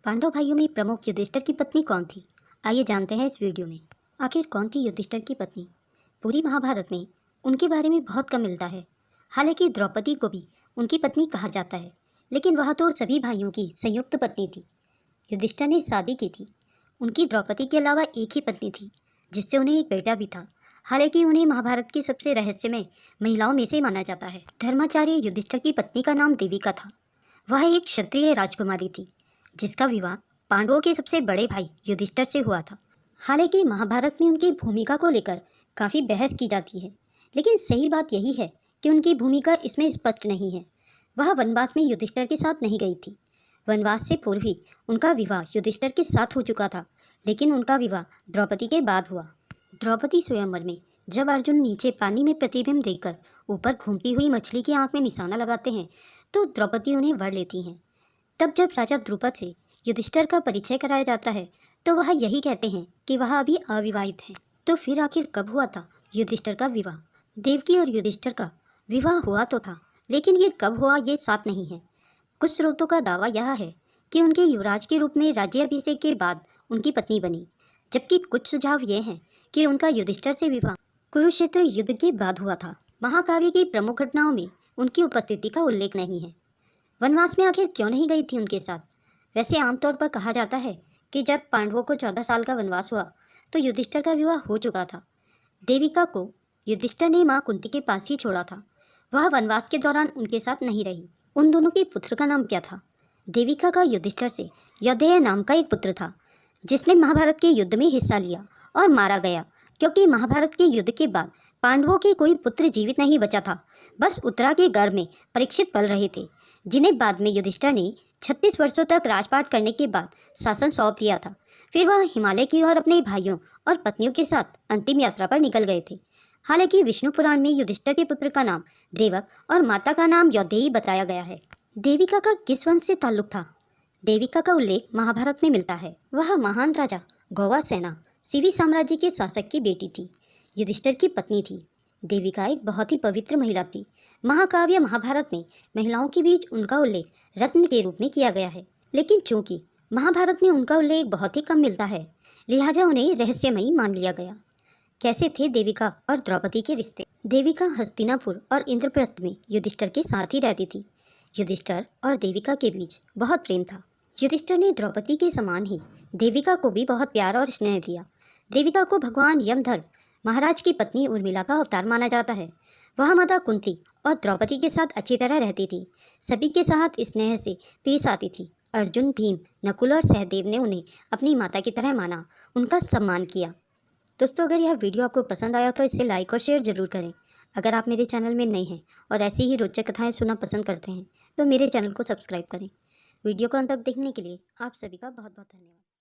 पांडव भाइयों में प्रमुख युधिष्ठिर की पत्नी कौन थी? आइए जानते हैं इस वीडियो में। आखिर कौन थी युधिष्ठिर की पत्नी? पूरी महाभारत में उनके बारे में बहुत कम मिलता है। हालांकि द्रौपदी को भी उनकी पत्नी कहा जाता है, लेकिन वह तो सभी भाइयों की संयुक्त पत्नी थी। युधिष्ठिर ने शादी की थी। उनकी द्रौपदी के अलावा एक ही पत्नी थी, जिससे उन्हें एक बेटा भी था। हालांकि उन्हें महाभारत की सबसे रहस्यमय महिलाओं में से माना जाता है। धर्माचार्य युधिष्ठिर की पत्नी का नाम देविका था। वह एक क्षत्रिय राजकुमारी थी, जिसका विवाह पांडवों के सबसे बड़े भाई युधिष्ठिर से हुआ था। हालांकि महाभारत में उनकी भूमिका को लेकर काफ़ी बहस की जाती है, लेकिन सही बात यही है कि उनकी भूमिका इसमें स्पष्ट नहीं है। वह वनवास में युधिष्ठिर के साथ नहीं गई थी। वनवास से पूर्व ही उनका विवाह युधिष्ठिर के साथ हो चुका था, लेकिन उनका विवाह द्रौपदी के बाद हुआ। द्रौपदी स्वयंवर में जब अर्जुन नीचे पानी में प्रतिबिंब देखकर ऊपर घूमती हुई मछली की आंख में निशाना लगाते हैं, तो द्रौपदी उन्हें वर लेती हैं। तब जब राजा द्रुपद से युधिष्ठिर का परिचय कराया जाता है, तो वह यही कहते हैं कि वह अभी अविवाहित हैं। तो फिर आखिर कब हुआ था युधिष्ठिर का विवाह? देवकी और युधिष्ठिर का विवाह हुआ तो था, लेकिन ये कब हुआ ये साफ नहीं है। कुछ स्रोतों का दावा यह है कि उनके युवराज के रूप में राज्याभिषेक के बाद उनकी पत्नी बनी, जबकि कुछ सुझाव ये हैं कि उनका युधिष्ठिर से विवाह कुरुक्षेत्र युद्ध के बाद हुआ था। महाकाव्य की प्रमुख घटनाओं में उनकी उपस्थिति का उल्लेख नहीं है। वनवास में आखिर क्यों नहीं गई थी उनके साथ? वैसे आमतौर पर कहा जाता है कि जब पांडवों को 14 साल का वनवास हुआ, तो युधिष्ठिर का विवाह हो चुका था। देविका को युधिष्ठिर ने माँ कुंती के पास ही छोड़ा था। वह वनवास के दौरान उनके साथ नहीं रही। उन दोनों के पुत्र का नाम क्या था? देविका का युधिष्ठिर से यौधेय नाम का एक पुत्र था, जिसने महाभारत के युद्ध में हिस्सा लिया और मारा गया, क्योंकि महाभारत के युद्ध के बाद पांडवों के कोई पुत्र जीवित नहीं बचा था। बस उत्तरा के गर्भ में परीक्षित पल रहे थे, जिन्हें बाद में युधिष्ठिर ने 36 वर्षों तक राजपाट करने के बाद शासन सौंप दिया था। फिर वह हिमालय की ओर अपने भाइयों और पत्नियों के साथ अंतिम यात्रा पर निकल गए थे। हालांकि विष्णु पुराण में युधिष्ठिर के पुत्र का नाम देवक और माता का नाम यौधेयी बताया गया है। देविका का किस वंश से ताल्लुक था? देविका का उल्लेख महाभारत में मिलता है। वह महान राजा गौवासेना सिवी साम्राज्य के शासक की बेटी थी, युधिष्ठिर की पत्नी थी। देविका एक बहुत ही पवित्र महिला थी। महाकाव्य महाभारत में महिलाओं के बीच उनका उल्लेख रत्न के रूप में किया गया है, लेकिन चूंकि महाभारत में उनका उल्लेख बहुत ही कम मिलता है, लिहाजा उन्हें रहस्यमयी मान लिया गया। कैसे थे देविका और द्रौपदी के रिश्ते? देविका हस्तिनापुर और इंद्रप्रस्थ में युधिष्ठिर के साथ ही रहती थी। युधिष्ठिर और देविका के बीच बहुत प्रेम था। युधिष्ठिर ने द्रौपदी के समान ही देविका को भी बहुत प्यार और स्नेह दिया। देविका को भगवान यमधर्म महाराज की पत्नी उर्मिला का अवतार माना जाता है। वह माता कुंती और द्रौपदी के साथ अच्छी तरह रहती थी, सभी के साथ स्नेह से पेश आती थी। अर्जुन, भीम, नकुल और सहदेव ने उन्हें अपनी माता की तरह माना, उनका सम्मान किया। दोस्तों, अगर यह वीडियो आपको पसंद आया तो इसे लाइक और शेयर जरूर करें। अगर आप मेरे चैनल में नए हैं और ऐसी ही रोचक कथाएं सुनना पसंद करते हैं, तो मेरे चैनल को सब्सक्राइब करें। वीडियो को अंत तक देखने के लिए आप सभी का बहुत बहुत धन्यवाद।